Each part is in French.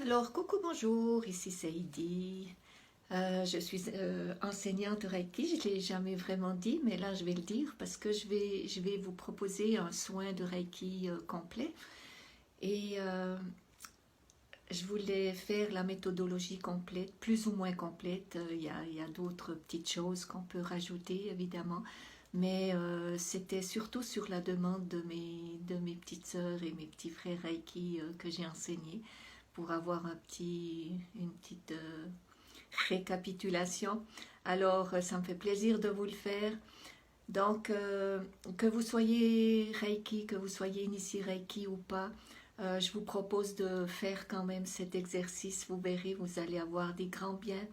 Alors, coucou, bonjour, ici c'est Heidi. Je suis enseignante Reiki, je ne l'ai jamais vraiment dit, mais là je vais le dire parce que je vais vous proposer un soin de Reiki complet. Et je voulais faire la méthodologie complète, plus ou moins complète. Il y a d'autres petites choses qu'on peut rajouter, évidemment. Mais c'était surtout sur la demande de mes petites sœurs et mes petits frères Reiki que j'ai enseigné pour avoir une petite récapitulation. Alors, ça me fait plaisir de vous le faire. Donc, que vous soyez Reiki, que vous soyez initié Reiki ou pas, je vous propose de faire quand même cet exercice. Vous verrez, vous allez avoir des grands biens.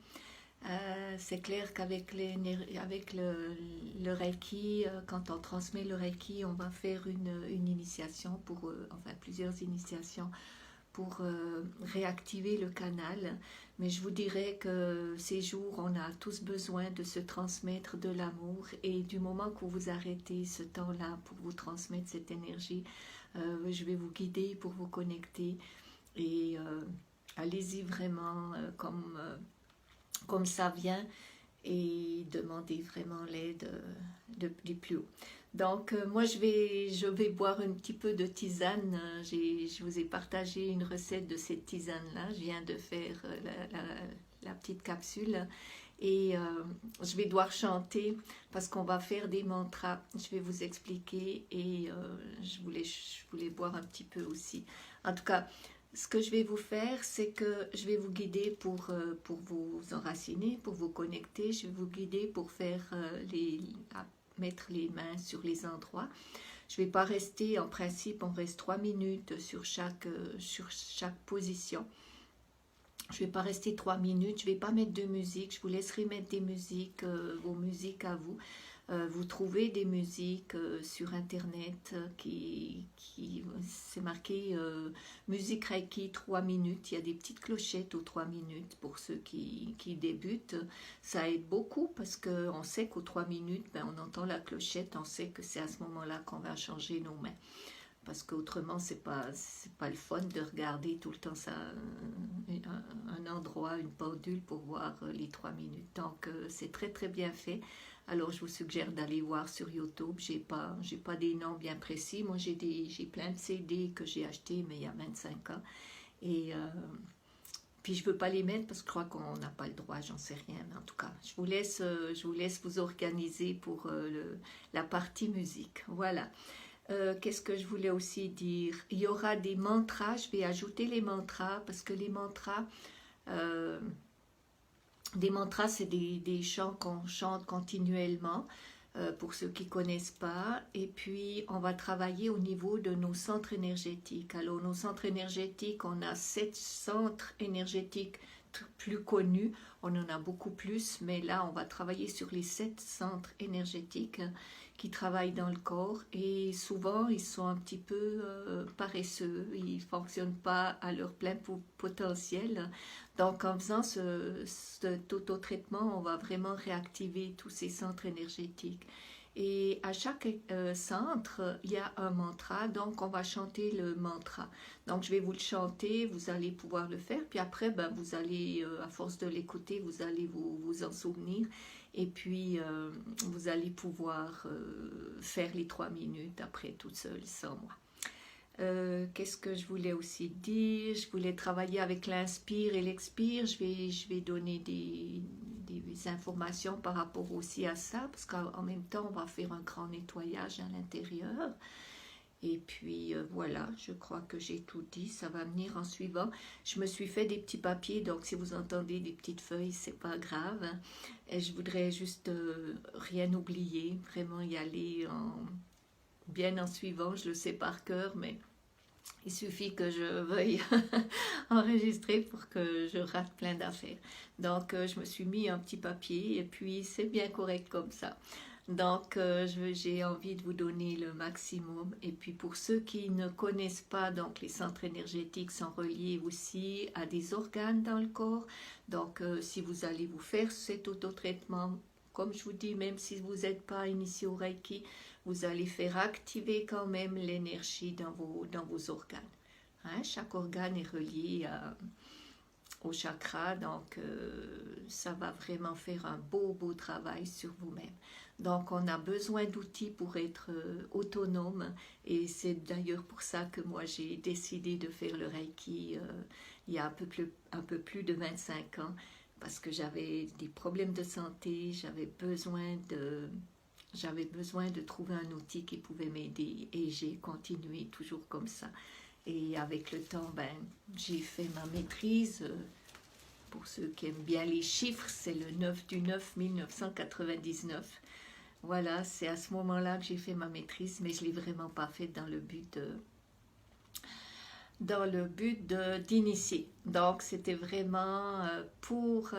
C'est clair qu'avec avec le Reiki, quand on transmet le Reiki, on va faire une initiation pour, enfin plusieurs initiations pour réactiver le canal. Mais je vous dirais que ces jours, on a tous besoin de se transmettre de l'amour et du moment que vous arrêtez ce temps-là pour vous transmettre cette énergie, je vais vous guider pour vous connecter et allez-y vraiment comme ça vient et demandez vraiment l'aide du plus haut. Donc moi je vais boire un petit peu de tisane. Je vous ai partagé une recette de cette tisane-là. Je viens de faire la petite capsule et je vais devoir chanter parce qu'on va faire des mantras. Je vais vous expliquer et je voulais boire un petit peu aussi. En tout cas, ce que je vais vous faire, c'est que je vais vous guider pour vous enraciner, pour vous connecter. Je vais vous guider pour faire mettre les mains sur les endroits. Je ne vais pas rester, en principe, on reste 3 minutes sur chaque position. Je ne vais pas rester 3 minutes, je ne vais pas mettre de musique, je vous laisserai mettre des musiques, vos musiques à vous. Vous trouvez des musiques sur internet c'est marqué musique Reiki 3 minutes. Il y a des petites clochettes aux 3 minutes pour ceux qui débutent. Ça aide beaucoup parce qu'on sait qu'aux 3 minutes, ben, on entend la clochette, on sait que c'est à ce moment-là qu'on va changer nos mains. Parce qu'autrement, c'est pas le fun de regarder tout le temps ça, un endroit, une pendule pour voir les 3 minutes. Donc, c'est très très bien fait. Alors, je vous suggère d'aller voir sur YouTube. J'ai pas des noms bien précis. Moi, j'ai plein de CD que j'ai achetés, mais il y a 25 ans. Et puis, je ne veux pas les mettre parce que je crois qu'on n'a pas le droit, j'en sais rien. Mais en tout cas, je vous laisse vous organiser pour la partie musique. Voilà. Qu'est-ce que je voulais aussi dire? Il y aura des mantras, je vais ajouter les mantras parce que les mantras, euh, des mantras c'est des chants qu'on chante continuellement pour ceux qui ne connaissent pas. Et puis on va travailler au niveau de nos centres énergétiques. Alors nos centres énergétiques, on a 7 centres énergétiques plus connus, on en a beaucoup plus, mais là on va travailler sur les 7 centres énergétiques qui travaillent dans le corps et souvent ils sont un petit peu paresseux, ils ne fonctionnent pas à leur plein potentiel. Donc en faisant cet auto-traitement, on va vraiment réactiver tous ces centres énergétiques. Et à chaque centre, il y a un mantra, donc on va chanter le mantra. Donc je vais vous le chanter, vous allez pouvoir le faire, puis après, ben, vous allez, à force de l'écouter, vous allez vous en souvenir, et puis vous allez pouvoir faire les 3 minutes après toute seule, sans moi. Qu'est-ce que je voulais aussi dire? Je voulais travailler avec l'inspire et l'expire. Je vais donner des informations par rapport aussi à ça, parce qu'en même temps, on va faire un grand nettoyage à l'intérieur. Et puis voilà, je crois que j'ai tout dit, ça va venir en suivant. Je me suis fait des petits papiers, donc si vous entendez des petites feuilles, c'est pas grave. Et je voudrais juste rien oublier, vraiment y aller bien en suivant, je le sais par cœur, mais il suffit que je veuille enregistrer pour que je rate plein d'affaires. Donc, je me suis mis un petit papier et puis c'est bien correct comme ça. Donc, j'ai envie de vous donner le maximum. Et puis, pour ceux qui ne connaissent pas, donc les centres énergétiques sont reliés aussi à des organes dans le corps. Donc, si vous allez vous faire cet autotraitement, comme je vous dis, même si vous n'êtes pas initié au Reiki, vous allez faire activer quand même l'énergie dans vos organes. Hein, chaque organe est relié au chakra, donc ça va vraiment faire un beau travail sur vous-même. Donc on a besoin d'outils pour être autonome, et c'est d'ailleurs pour ça que moi j'ai décidé de faire le Reiki il y a un peu plus de 25 ans, parce que j'avais des problèmes de santé, j'avais besoin de trouver un outil qui pouvait m'aider, et j'ai continué toujours comme ça. Et avec le temps, j'ai fait ma maîtrise. Pour ceux qui aiment bien les chiffres, c'est le 9 du 9 1999. Voilà, c'est à ce moment-là que j'ai fait ma maîtrise, mais je ne l'ai vraiment pas faite dans le but d'initier. Donc, c'était vraiment pour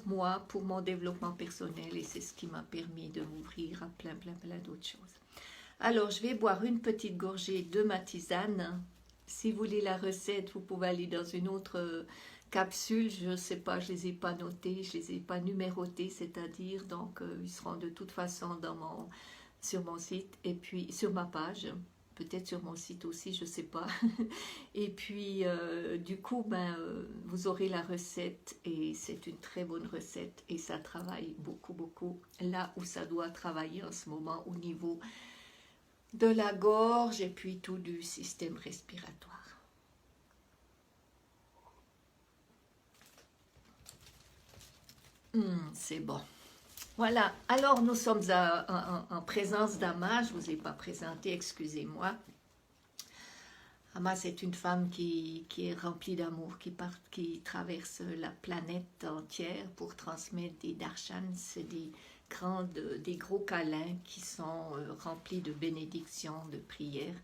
moi, pour mon développement personnel, et c'est ce qui m'a permis de m'ouvrir à plein d'autres choses. Alors, je vais boire une petite gorgée de ma tisane. Si vous voulez la recette, vous pouvez aller dans une autre capsule. Je ne sais pas, je ne les ai pas notées, je ne les ai pas numérotées, c'est-à-dire, donc ils seront de toute façon sur mon site, et puis sur ma page, peut-être sur mon site aussi, je ne sais pas. Et puis, du coup, vous aurez la recette, et c'est une très bonne recette, et ça travaille beaucoup, là où ça doit travailler en ce moment, au niveau de la gorge et puis tout du système respiratoire. C'est bon. Voilà, alors nous sommes en présence d'Ama. Je ne vous ai pas présenté, excusez-moi. Ama, c'est une femme qui est remplie d'amour, qui traverse la planète entière pour transmettre des darshans, c'est des gros câlins qui sont remplis de bénédictions, de prières.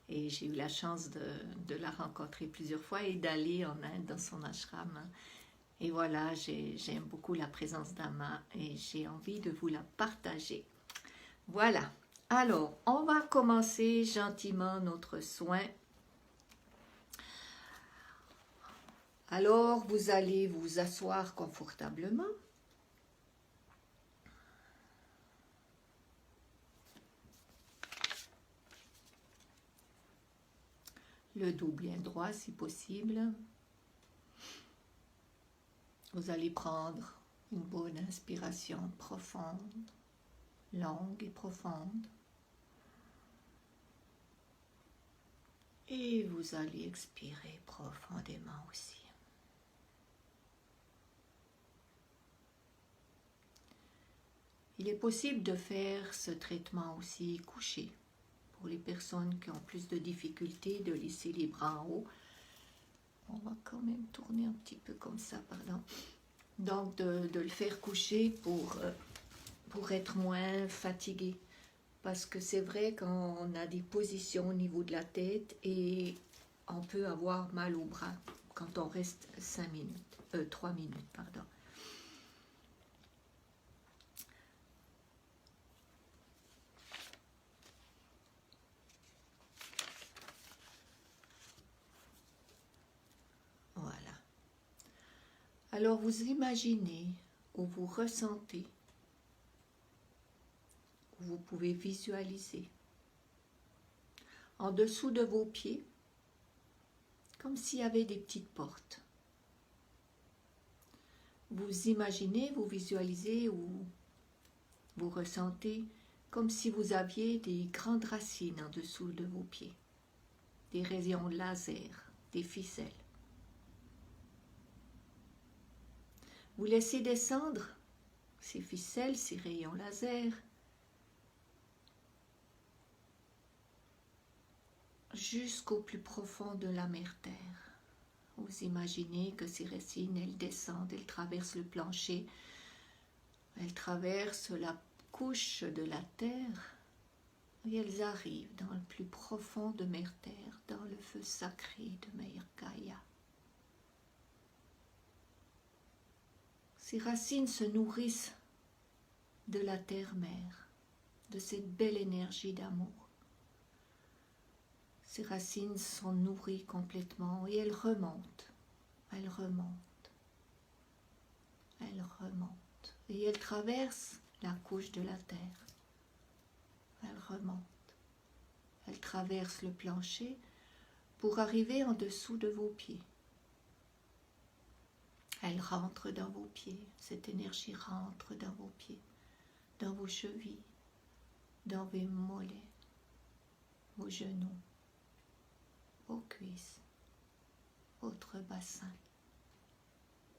Et j'ai eu la chance de la rencontrer plusieurs fois et d'aller en Inde dans son ashram. Et voilà, j'aime beaucoup la présence d'Ama et j'ai envie de vous la partager. Voilà, alors on va commencer gentiment notre soin. Alors, vous allez vous asseoir confortablement. Le dos bien droit si possible. Vous allez prendre une bonne inspiration profonde, longue et profonde. Et vous allez expirer profondément aussi. Il est possible de faire ce traitement aussi couché. Pour les personnes qui ont plus de difficultés de laisser les bras en haut, on va quand même tourner un petit peu comme ça, pardon. Donc de le faire coucher pour être moins fatigué. Parce que c'est vrai qu'on a des positions au niveau de la tête et on peut avoir mal au bras quand on reste 3 minutes, pardon. Voilà. Alors vous imaginez ou vous ressentez, ou vous pouvez visualiser en dessous de vos pieds, comme s'il y avait des petites portes. Vous imaginez, vous visualisez ou vous ressentez comme si vous aviez des grandes racines en dessous de vos pieds, des rayons laser, des ficelles. Vous laissez descendre ces ficelles, ces rayons laser, jusqu'au plus profond de la mère Terre. Vous imaginez que ces racines, elles descendent, elles traversent le plancher, elles traversent la couche de la Terre, et elles arrivent dans le plus profond de mère Terre, dans le feu sacré de Mère Gaïa. Ces racines se nourrissent de la terre-mère, de cette belle énergie d'amour. Ces racines sont nourries complètement et elles remontent, elles remontent, elles remontent. Et elles traversent la couche de la terre. Elles remontent, elles traversent le plancher pour arriver en dessous de vos pieds. Elle rentre dans vos pieds, cette énergie rentre dans vos pieds, dans vos chevilles, dans vos mollets, vos genoux, vos cuisses, votre bassin.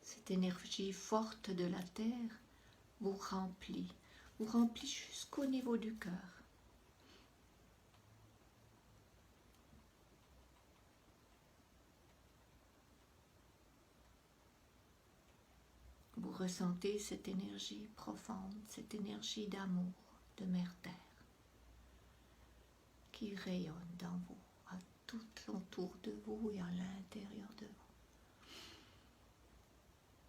Cette énergie forte de la terre vous remplit jusqu'au niveau du cœur. Vous ressentez cette énergie profonde, cette énergie d'amour de Mère Terre qui rayonne dans vous, à tout autour de vous et à l'intérieur de vous.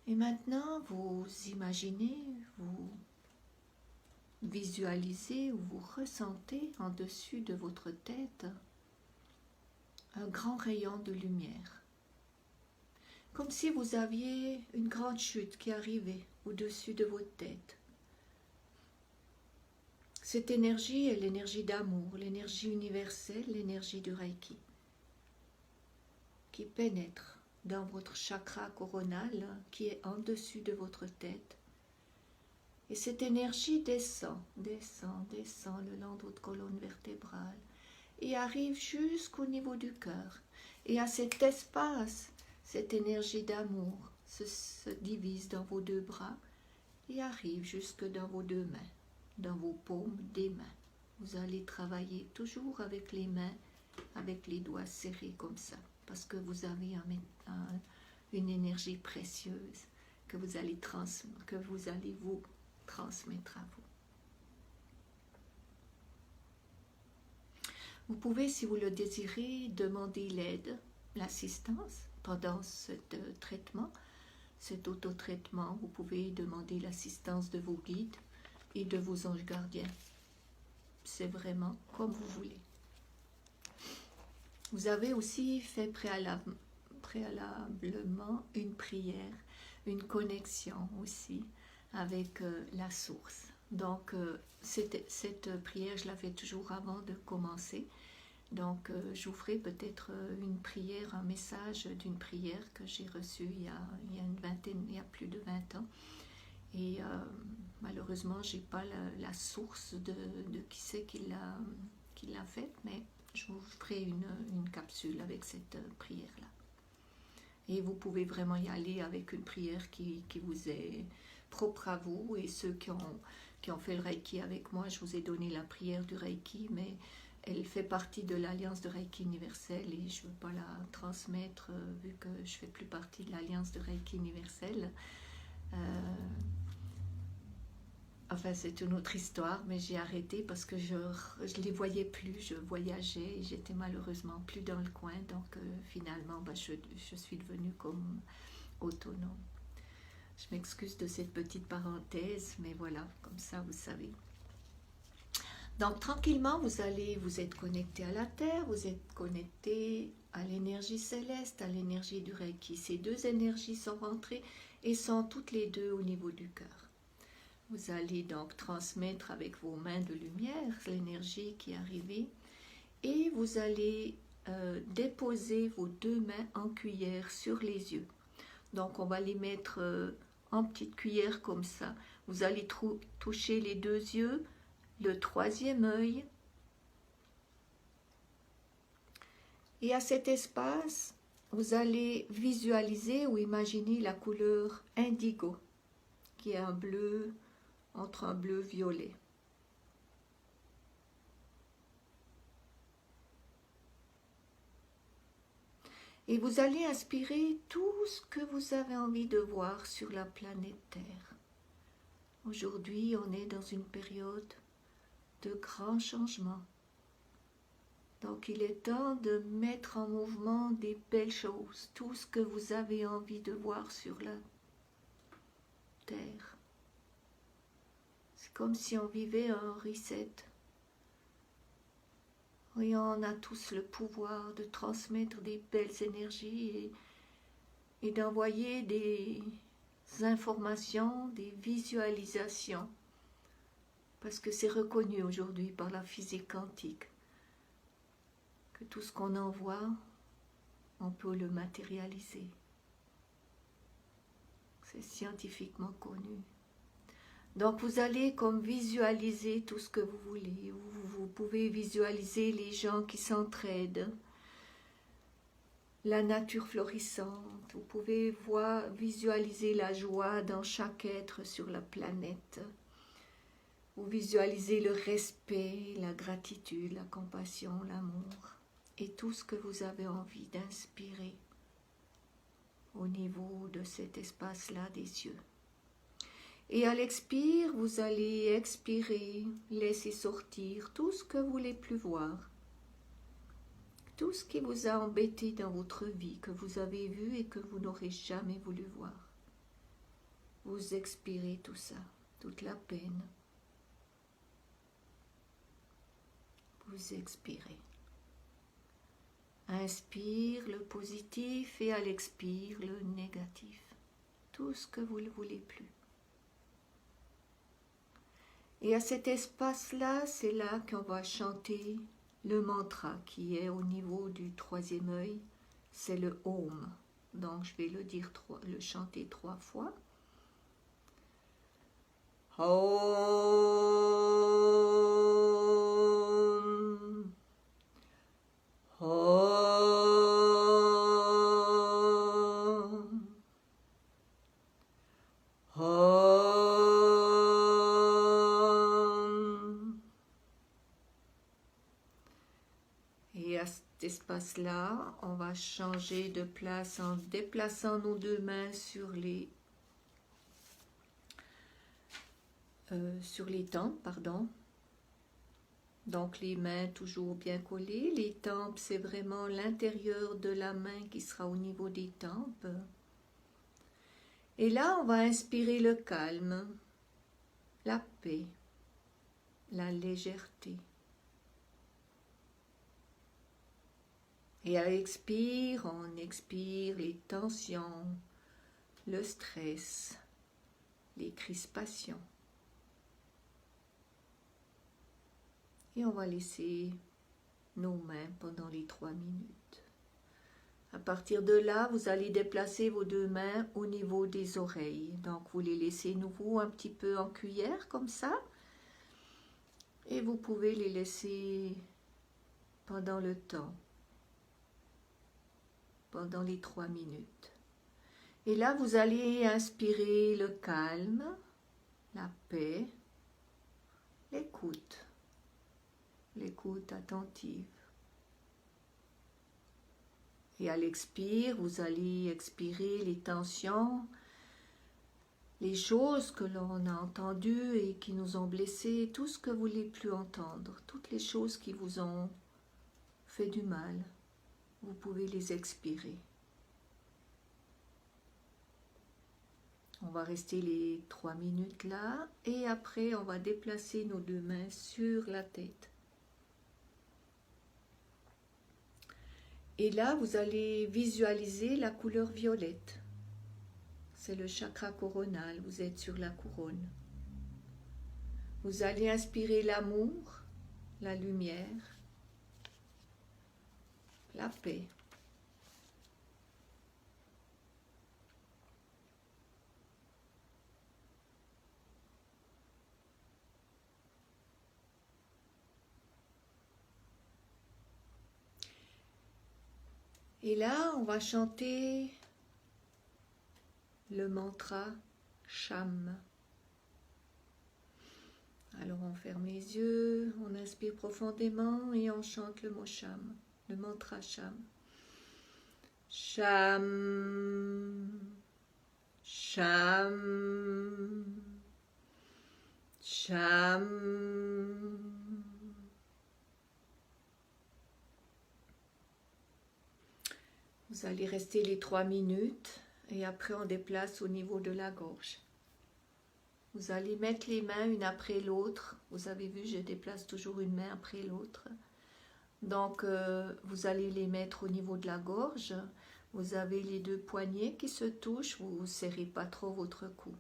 Et maintenant, vous imaginez, vous visualisez ou vous ressentez en dessus de votre tête un grand rayon de lumière. Comme si vous aviez une grande chute qui arrivait au-dessus de votre tête. Cette énergie est l'énergie d'amour, l'énergie universelle, l'énergie du Reiki, qui pénètre dans votre chakra coronal, qui est en dessus de votre tête. Et cette énergie descend le long de votre colonne vertébrale et arrive jusqu'au niveau du cœur. Et à cet espace, cette énergie d'amour se divise dans vos deux bras et arrive jusque dans vos deux mains, dans vos paumes des mains. Vous allez travailler toujours avec les mains, avec les doigts serrés comme ça, parce que vous avez une énergie précieuse que vous allez vous transmettre à vous. Vous pouvez, si vous le désirez, demander l'aide, l'assistance pendant ce traitement, cet autotraitement. Vous pouvez demander l'assistance de vos guides et de vos anges gardiens. C'est vraiment comme vous voulez. Vous avez aussi fait préalablement une prière, une connexion aussi avec la source. Donc, cette prière, je la fais toujours avant de commencer. Donc, je vous ferai peut-être une prière, un message d'une prière que j'ai reçue il y a plus de 20 ans. Et malheureusement, je n'ai pas la source de qui c'est qui l'a faite, mais je vous ferai une capsule avec cette prière-là. Et vous pouvez vraiment y aller avec une prière qui vous est propre à vous. Et ceux qui ont fait le Reiki avec moi, je vous ai donné la prière du Reiki, mais elle fait partie de l'Alliance de Reiki universelle et je ne veux pas la transmettre vu que je ne fais plus partie de l'Alliance de Reiki universelle. Enfin, c'est une autre histoire, mais j'ai arrêté parce que je ne les voyais plus, je voyageais et j'étais malheureusement plus dans le coin, donc finalement, je suis devenue comme autonome. Je m'excuse de cette petite parenthèse, mais voilà, comme ça, vous savez. Donc, tranquillement, vous êtes connecté à la Terre, vous êtes connecté à l'énergie céleste, à l'énergie du Reiki. Ces deux énergies sont rentrées et sont toutes les deux au niveau du cœur. Vous allez donc transmettre avec vos mains de lumière l'énergie qui est arrivée et vous allez déposer vos deux mains en cuillère sur les yeux. Donc, on va les mettre en petites cuillères comme ça. Vous allez toucher les deux yeux, le troisième œil. Et à cet espace, vous allez visualiser ou imaginer la couleur indigo, qui est un bleu, entre un bleu violet. Et vous allez inspirer tout ce que vous avez envie de voir sur la planète Terre. Aujourd'hui, on est dans une période de grands changements. Donc, il est temps de mettre en mouvement des belles choses, tout ce que vous avez envie de voir sur la Terre. C'est comme si on vivait un reset. Et on a tous le pouvoir de transmettre des belles énergies et d'envoyer des informations, des visualisations. Parce que c'est reconnu aujourd'hui par la physique quantique que tout ce qu'on envoie on peut le matérialiser. C'est scientifiquement connu. Donc vous allez comme visualiser tout ce que vous voulez. Vous pouvez visualiser les gens qui s'entraident, la nature florissante. Vous pouvez visualiser la joie dans chaque être sur la planète. Vous visualisez le respect, la gratitude, la compassion, l'amour et tout ce que vous avez envie d'inspirer au niveau de cet espace-là des cieux. Et à l'expire, vous allez expirer, laisser sortir tout ce que vous ne voulez plus voir, tout ce qui vous a embêté dans votre vie, que vous avez vu et que vous n'aurez jamais voulu voir. Vous expirez tout ça, toute la peine. Vous expirez. Inspire le positif et à l'expire le négatif. Tout ce que vous ne voulez plus. Et à cet espace-là, c'est là qu'on va chanter le mantra qui est au niveau du troisième œil. C'est le Om. Donc je vais le chanter 3 fois. Om. Om. Om. Et à cet espace-là, on va changer de place en déplaçant nos 2 mains sur les tempes, pardon. Donc les mains toujours bien collées. Les tempes, c'est vraiment l'intérieur de la main qui sera au niveau des tempes. Et là, on va inspirer le calme, la paix, la légèreté. Et à l'expire, on expire les tensions, le stress, les crispations. Et on va laisser nos mains pendant les 3 minutes. À partir de là, vous allez déplacer vos 2 mains au niveau des oreilles. Donc vous les laissez nouveau un petit peu en cuillère comme ça. Et vous pouvez les laisser pendant le temps. Pendant les 3 minutes. Et là, vous allez inspirer le calme, la paix, l'écoute attentive. Et à l'expire, vous allez expirer les tensions, les choses que l'on a entendues et qui nous ont blessés, tout ce que vous ne voulez plus entendre, toutes les choses qui vous ont fait du mal. Vous pouvez les expirer. On va rester les 3 minutes là et après on va déplacer nos 2 mains sur la tête. Et là, vous allez visualiser la couleur violette. C'est le chakra coronal, vous êtes sur la couronne. Vous allez inspirer l'amour, la lumière, la paix. Et là, on va chanter le mantra Cham. Alors on ferme les yeux, on inspire profondément et on chante le mot Cham, le mantra Cham. Cham, Cham, Cham. Vous allez rester les 3 minutes et après on déplace au niveau de la gorge. Vous allez mettre les mains une après l'autre. Vous avez vu, je déplace toujours une main après l'autre. Donc vous allez les mettre au niveau de la gorge. Vous avez les 2 poignets qui se touchent. Vous ne serrez pas trop votre cou.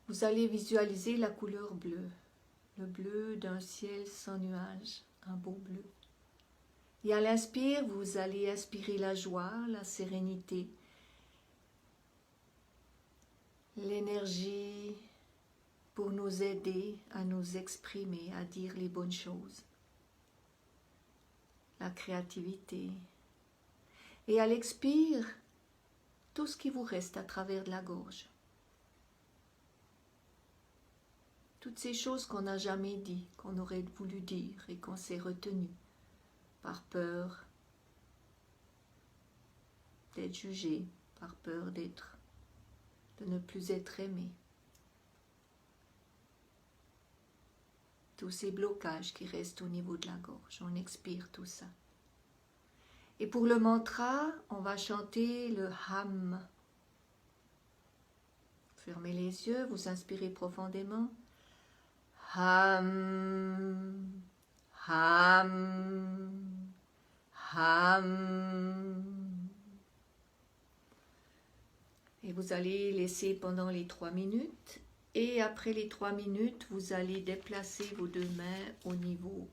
Vous allez visualiser la couleur bleue. le bleu d'un ciel sans nuages, un beau bleu. Et à l'inspire, vous allez inspirer la joie, la sérénité, l'énergie pour nous aider à nous exprimer, à dire les bonnes choses, la créativité. Et à l'expire, tout ce qui vous reste à travers de la gorge. Toutes ces choses qu'on n'a jamais dit, qu'on aurait voulu dire et qu'on s'est retenu par peur d'être jugé, par peur de ne plus être aimé. Tous ces blocages qui restent au niveau de la gorge, on expire tout ça. Et pour le mantra, on va chanter le Ham. Fermez les yeux, vous inspirez profondément. Ham, Ham, Ham. Et vous allez laisser pendant les 3 minutes. Et après les 3 minutes, vous allez déplacer vos 2 mains au niveau,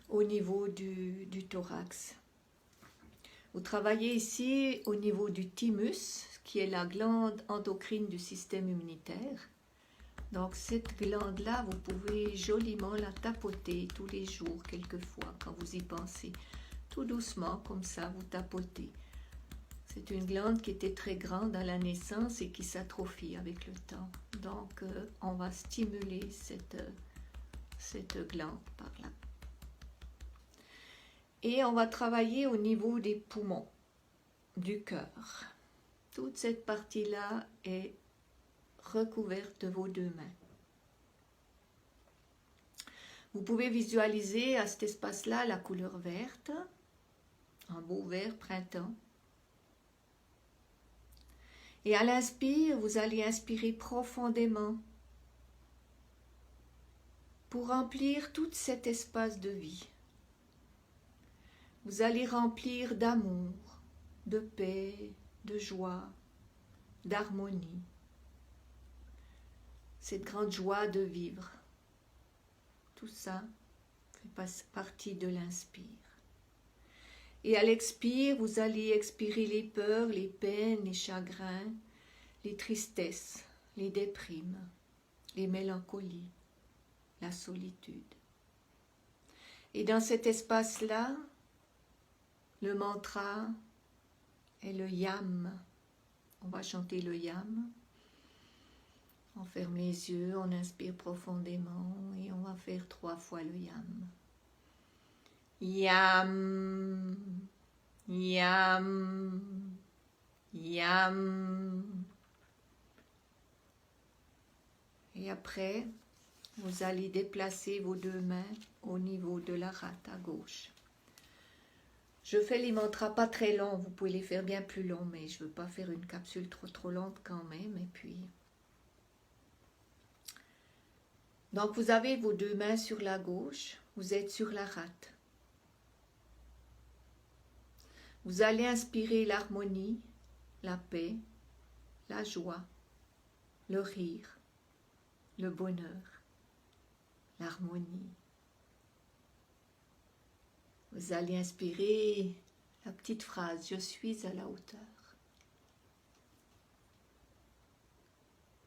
au niveau du thorax. Vous travaillez ici au niveau du thymus, qui est la glande endocrine du système immunitaire. Donc cette glande-là, vous pouvez joliment la tapoter tous les jours, quelquefois, quand vous y pensez. Tout doucement, comme ça, vous tapotez. C'est une glande qui était très grande à la naissance et qui s'atrophie avec le temps. Donc on va stimuler cette glande par là. Et on va travailler au niveau des poumons, du cœur. Toute cette partie-là est recouverte de vos 2 mains. Vous pouvez visualiser à cet espace-là la couleur verte, un beau vert printemps. Et à l'inspire, vous allez inspirer profondément pour remplir tout cet espace de vie. Vous allez remplir d'amour, de paix, de joie, d'harmonie. Cette grande joie de vivre. Tout ça fait partie de l'inspire. Et à l'expire, vous allez expirer les peurs, les peines, les chagrins, les tristesses, les déprimes, les mélancolies, la solitude. Et dans cet espace-là, le mantra est le Yam. On va chanter le Yam. On ferme les yeux, on inspire profondément et on va faire 3 fois le Yam. Yam, Yam, Yam. Et après, vous allez déplacer vos 2 mains au niveau de la rate à gauche. Je fais les mantras pas très longs, vous pouvez les faire bien plus longs, mais je ne veux pas faire une capsule trop longue quand même. Et puis, donc vous avez vos 2 mains sur la gauche, vous êtes sur la rate. Vous allez inspirer l'harmonie, la paix, la joie, le rire, le bonheur, l'harmonie. Vous allez inspirer la petite phrase « Je suis à la hauteur ».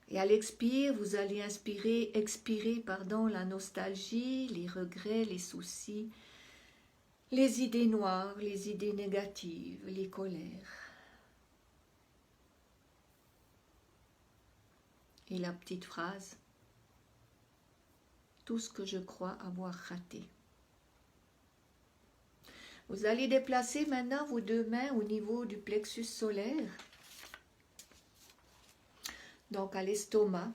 Et à l'expire, vous allez expirer la nostalgie, les regrets, les soucis, les idées noires, les idées négatives, les colères. Et la petite phrase « Tout ce que je crois avoir raté ». Vous allez déplacer maintenant vos 2 mains au niveau du plexus solaire, donc à l'estomac.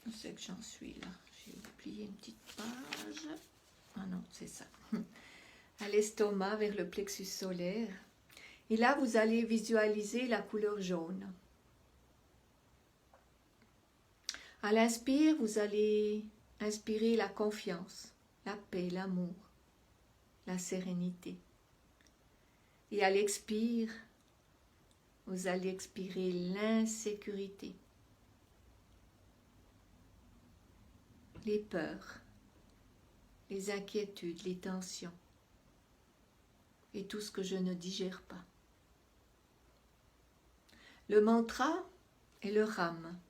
Je sais que j'en suis là, j'ai oublié une petite page. Ah non, c'est ça. À l'estomac, vers le plexus solaire. Et là, vous allez visualiser la couleur jaune. À l'inspire, vous allez inspirer la confiance, la paix, l'amour, la sérénité. Et à l'expire, vous allez expirer l'insécurité, les peurs, les inquiétudes, les tensions et tout ce que je ne digère pas. Le mantra est le RAM.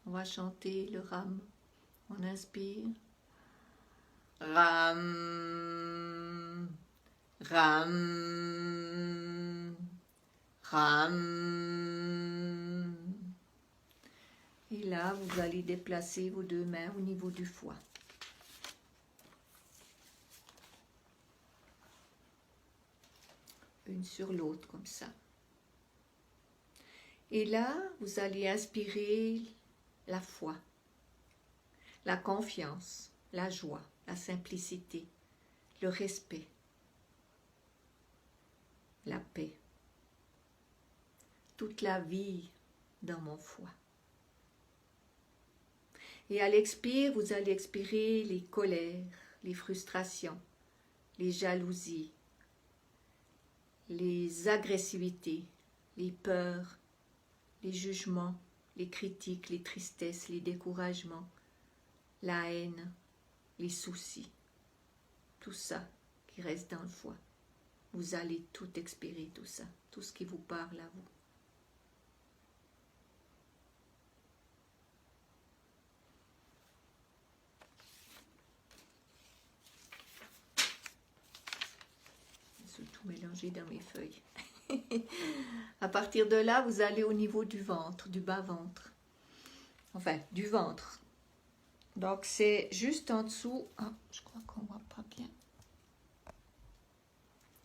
On va chanter le RAM. On inspire. Ram, Ram, Ram. Et là, vous allez déplacer vos deux mains au niveau du foie. Une sur l'autre, comme ça. Et là, vous allez inspirer la foi, la confiance, la joie, la simplicité, le respect, la paix. Toute la vie dans mon foie. Et à l'expire, vous allez expirer les colères, les frustrations, les jalousies, les agressivités, les peurs, les jugements, les critiques, les tristesses, les découragements, la haine, les soucis. Tout ça qui reste dans le foie. Vous allez tout expirer, tout ça, tout ce qui vous parle à vous. Tout mélangé dans mes feuilles. À partir de là, vous allez au niveau du ventre, du bas-ventre. Enfin, du ventre. Donc, c'est juste en dessous. Ah, je crois qu'on ne voit pas bien.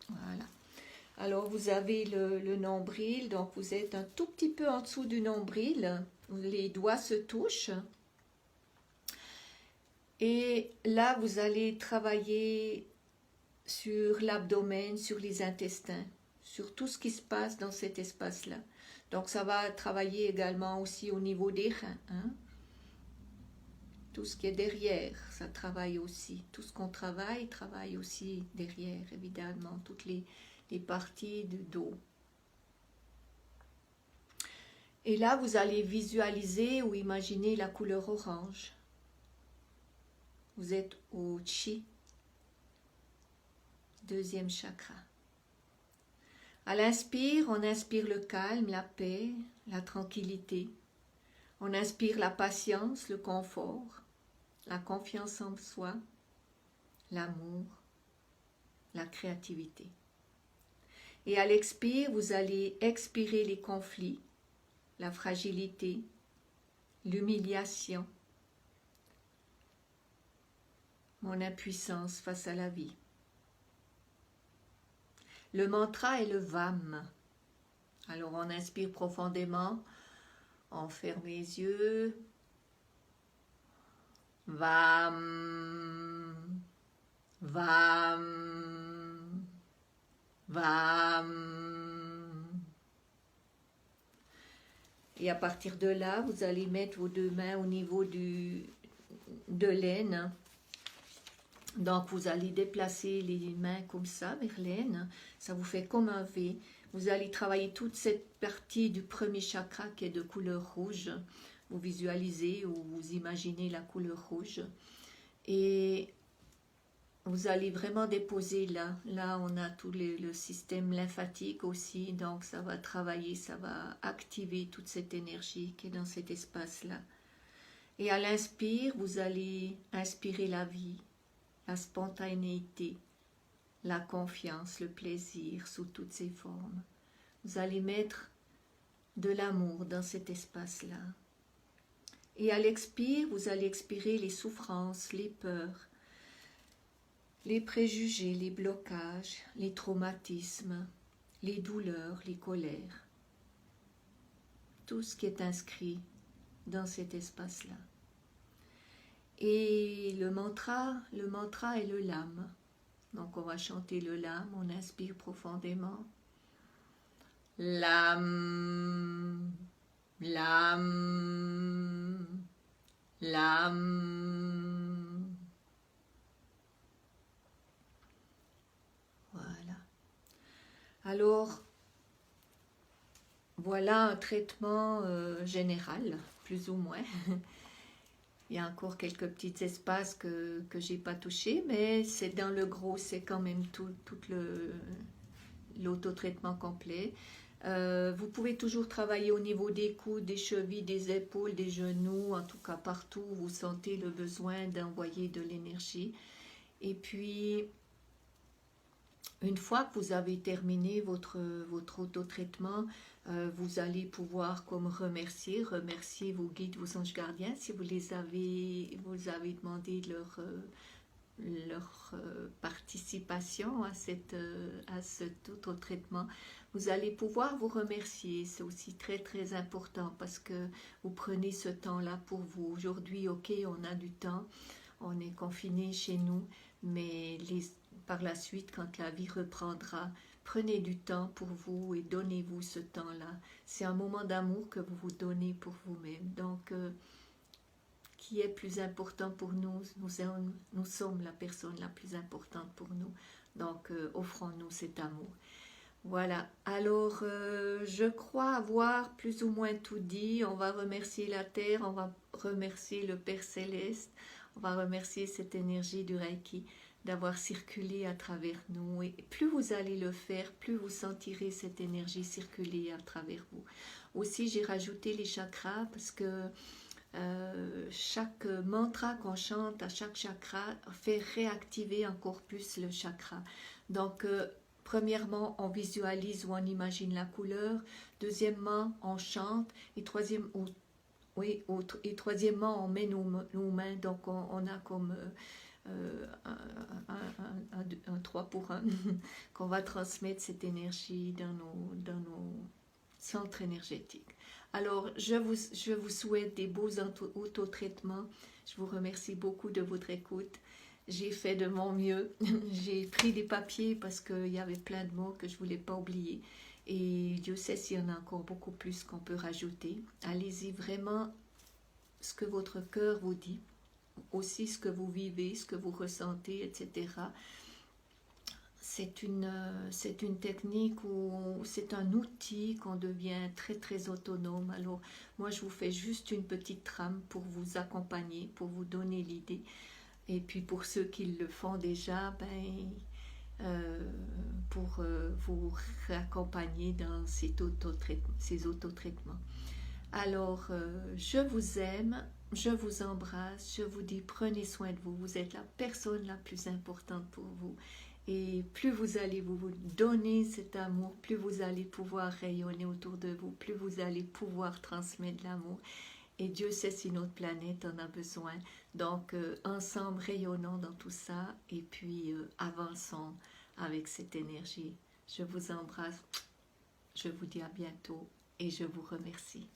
Voilà. Alors, vous avez le nombril. Donc, vous êtes un tout petit peu en dessous du nombril. Les doigts se touchent. Et là, vous allez travailler sur l'abdomen, sur les intestins, sur tout ce qui se passe dans cet espace-là. Donc ça va travailler également aussi au niveau des reins. Hein? Tout ce qui est derrière, ça travaille aussi. Tout ce qu'on travaille aussi derrière, évidemment, toutes les parties du dos. Et là, vous allez visualiser ou imaginer la couleur orange. Vous êtes au Chi. Deuxième chakra. À l'inspire, on inspire le calme, la paix, la tranquillité. On inspire la patience, le confort, la confiance en soi, l'amour, la créativité. Et à l'expire, vous allez expirer les conflits, la fragilité, l'humiliation, mon impuissance face à la vie. Le mantra est le VAM. Alors on inspire profondément, on ferme les yeux. VAM, VAM, VAM. Et à partir de là, vous allez mettre vos deux mains au niveau de l'aine. Donc, vous allez déplacer les mains comme ça vers l'aine. Ça vous fait comme un V. Vous allez travailler toute cette partie du premier chakra qui est de couleur rouge. Vous visualisez ou vous imaginez la couleur rouge. Et vous allez vraiment déposer là. Là, on a tout le système lymphatique aussi. Donc, ça va travailler, ça va activer toute cette énergie qui est dans cet espace-là. Et à l'inspire, vous allez inspirer la vie, la spontanéité, la confiance, le plaisir sous toutes ses formes. Vous allez mettre de l'amour dans cet espace-là. Et à l'expire, vous allez expirer les souffrances, les peurs, les préjugés, les blocages, les traumatismes, les douleurs, les colères. Tout ce qui est inscrit dans cet espace-là. Et le mantra est le LAM. Donc on va chanter le LAM, on inspire profondément. LAM, LAM, LAM. Voilà. Alors, voilà un traitement général, plus ou moins. Il y a encore quelques petits espaces que j'ai pas touchés, mais c'est dans le gros, c'est quand même tout l'auto-traitement complet. Vous pouvez toujours travailler au niveau des coudes, des chevilles, des épaules, des genoux, en tout cas partout où vous sentez le besoin d'envoyer de l'énergie. Et puis, une fois que vous avez terminé votre auto-traitement, vous allez pouvoir comme remercier vos guides, vos anges gardiens, si vous avez demandé leur participation à cet auto-traitement. Vous allez pouvoir vous remercier, c'est aussi très très important parce que vous prenez ce temps-là pour vous. Aujourd'hui, ok, on a du temps, on est confiné chez nous, mais par la suite, quand la vie reprendra, prenez du temps pour vous et donnez-vous ce temps-là. C'est un moment d'amour que vous vous donnez pour vous-même. Donc, qui est plus important pour nous? Nous sommes la personne la plus importante pour nous. Donc, offrons-nous cet amour. Voilà, alors je crois avoir plus ou moins tout dit. On va remercier la Terre, on va remercier le Père Céleste, on va remercier cette énergie du Reiki d'avoir circulé à travers nous. Et plus vous allez le faire, plus vous sentirez cette énergie circuler à travers vous. Aussi, j'ai rajouté les chakras parce que chaque mantra qu'on chante à chaque chakra fait réactiver encore plus le chakra. Donc, premièrement, on visualise ou on imagine la couleur. Deuxièmement, on chante. Et troisièmement, on met nos mains. Donc, on a comme un 3 pour 1 qu'on va transmettre cette énergie dans nos centres énergétiques. Alors, je vous souhaite des beaux auto-traitements. Je vous remercie beaucoup de votre écoute. J'ai fait de mon mieux. J'ai pris des papiers parce qu'il y avait plein de mots que je ne voulais pas oublier. Et Dieu sait s'il y en a encore beaucoup plus qu'on peut rajouter. Allez-y vraiment ce que votre cœur vous dit, aussi ce que vous vivez, ce que vous ressentez, etc. C'est une technique ou c'est un outil qu'on devient très très autonome. Alors moi je vous fais juste une petite trame pour vous accompagner, pour vous donner l'idée. Et puis pour ceux qui le font déjà, pour vous accompagner dans ces autotraitements. Alors je vous aime, je vous embrasse, je vous dis prenez soin de vous. Vous êtes la personne la plus importante pour vous. Et plus vous allez vous donner cet amour, plus vous allez pouvoir rayonner autour de vous, plus vous allez pouvoir transmettre l'amour. Et Dieu sait si notre planète en a besoin. Donc, ensemble, rayonnons dans tout ça et puis avançons avec cette énergie. Je vous embrasse, je vous dis à bientôt et je vous remercie.